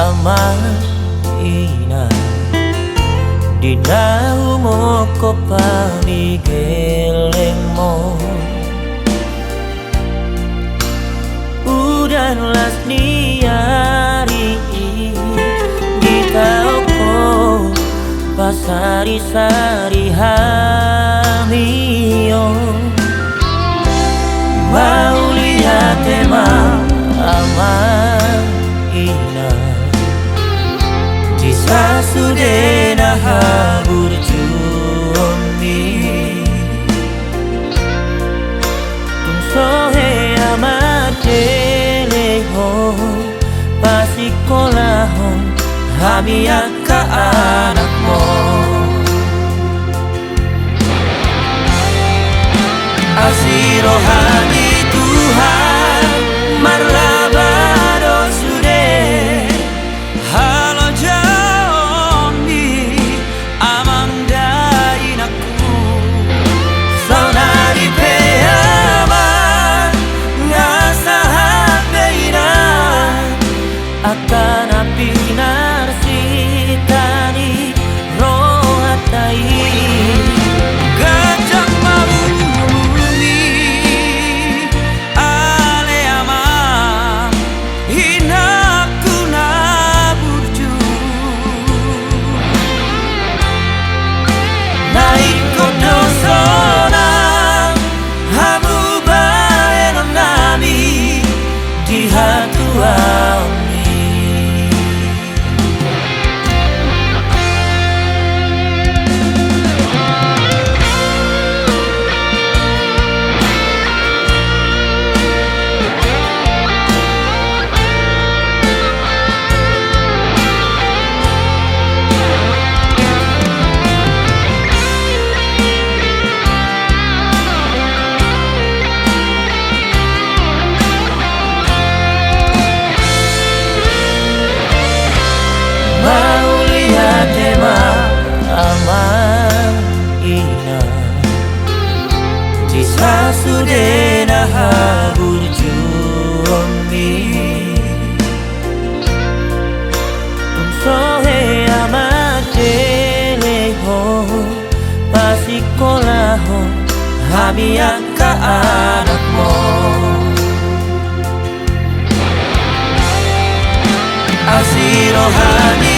amaina dina umoko panigelengmo udan las niari gitaoko pasari-sari hamio Maulia tema amaina Jisa sudena habur juomi Tung sohe amateleho Pasikolahon hamiaka anakmo Asirohani Tuhan marlabado sude halo jaomi amandainaku saudari peama ngasahan beina akan api narsitani rohatai Jisa sudena habur juomi Tung sohe amateleho Pasikolahon hamiaka anakmo Asirohani